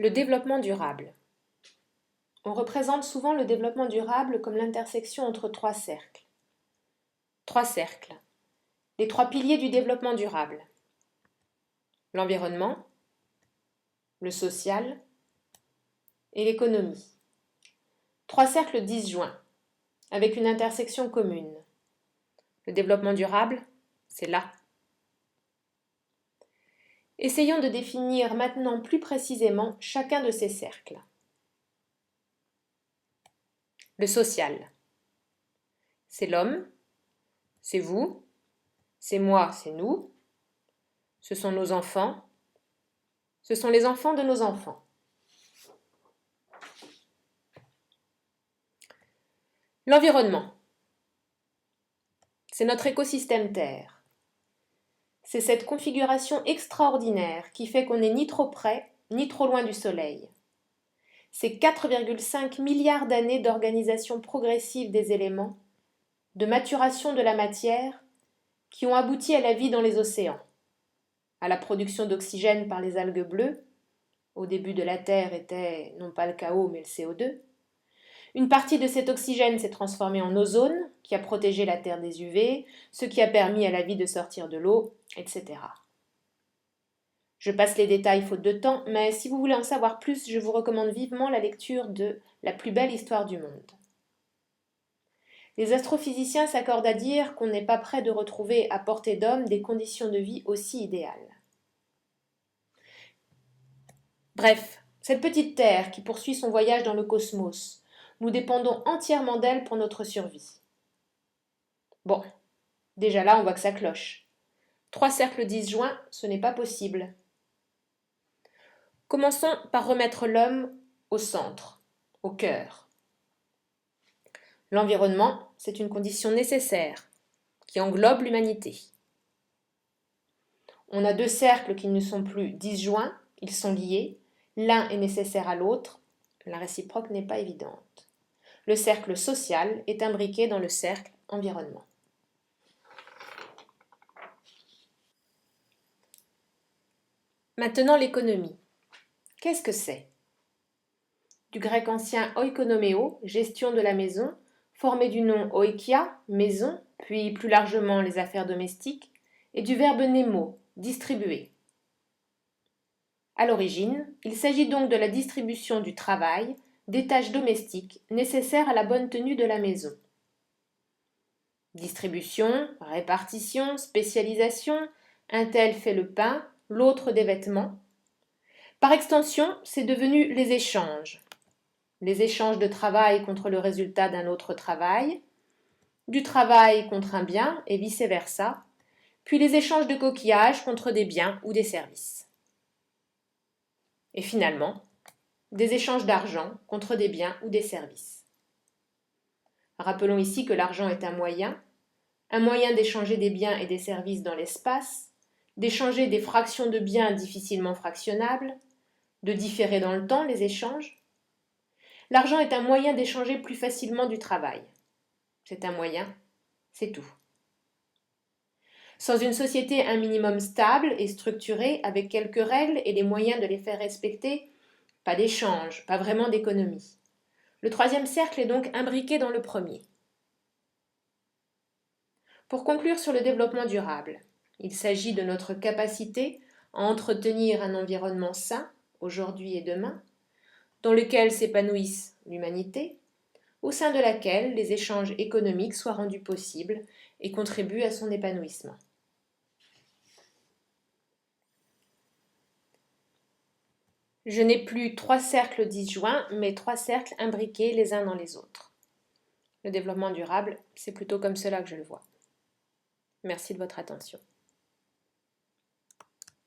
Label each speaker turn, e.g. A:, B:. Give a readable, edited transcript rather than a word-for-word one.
A: Le développement durable. On représente souvent le développement durable comme l'intersection entre trois cercles. Trois cercles. Les trois piliers du développement durable. L'environnement, le social et l'économie. Trois cercles disjoints, avec une intersection commune. Le développement durable, c'est là. Essayons de définir maintenant plus précisément chacun de ces cercles. Le social. C'est l'homme, c'est vous, c'est moi, c'est nous, ce sont nos enfants, ce sont les enfants de nos enfants. L'environnement. C'est notre écosystème Terre. C'est cette configuration extraordinaire qui fait qu'on n'est ni trop près ni trop loin du Soleil. C'est 4,5 milliards d'années d'organisation progressive des éléments, de maturation de la matière, qui ont abouti à la vie dans les océans, à la production d'oxygène par les algues bleues, au début de la Terre était non pas le chaos mais le CO2. Une partie de cet oxygène s'est transformée en ozone, qui a protégé la Terre des UV, ce qui a permis à la vie de sortir de l'eau, etc. Je passe les détails faute de temps, mais si vous voulez en savoir plus, je vous recommande vivement la lecture de La plus belle histoire du monde. Les astrophysiciens s'accordent à dire qu'on n'est pas près de retrouver à portée d'homme des conditions de vie aussi idéales. Bref, cette petite Terre qui poursuit son voyage dans le cosmos, nous dépendons entièrement d'elle pour notre survie. Bon, déjà là, on voit que ça cloche. Trois cercles disjoints, ce n'est pas possible. Commençons par remettre l'homme au centre, au cœur. L'environnement, c'est une condition nécessaire qui englobe l'humanité. On a deux cercles qui ne sont plus disjoints, ils sont liés. L'un est nécessaire à l'autre, la réciproque n'est pas évidente. Le cercle social est imbriqué dans le cercle environnement. Maintenant l'économie. Qu'est-ce que c'est? Du grec ancien oikonomeo, gestion de la maison, formé du nom oikia, maison, puis plus largement les affaires domestiques, et du verbe nemo, distribuer. À l'origine, il s'agit donc de la distribution du travail, des tâches domestiques nécessaires à la bonne tenue de la maison. Distribution, répartition, spécialisation, un tel fait le pain, l'autre des vêtements. Par extension, c'est devenu les échanges. Les échanges de travail contre le résultat d'un autre travail, du travail contre un bien et vice-versa, puis les échanges de coquillages contre des biens ou des services. Et finalement, des échanges d'argent contre des biens ou des services. Rappelons ici que l'argent est un moyen d'échanger des biens et des services dans l'espace, d'échanger des fractions de biens difficilement fractionnables, de différer dans le temps les échanges. L'argent est un moyen d'échanger plus facilement du travail. C'est un moyen, c'est tout. Sans une société un minimum stable et structurée, avec quelques règles et les moyens de les faire respecter, pas d'échange, pas vraiment d'économie. Le troisième cercle est donc imbriqué dans le premier. Pour conclure sur le développement durable, il s'agit de notre capacité à entretenir un environnement sain, aujourd'hui et demain, dans lequel s'épanouisse l'humanité, au sein de laquelle les échanges économiques soient rendus possibles et contribuent à son épanouissement. Je n'ai plus trois cercles disjoints, mais trois cercles imbriqués les uns dans les autres. Le développement durable, c'est plutôt comme cela que je le vois. Merci de votre attention.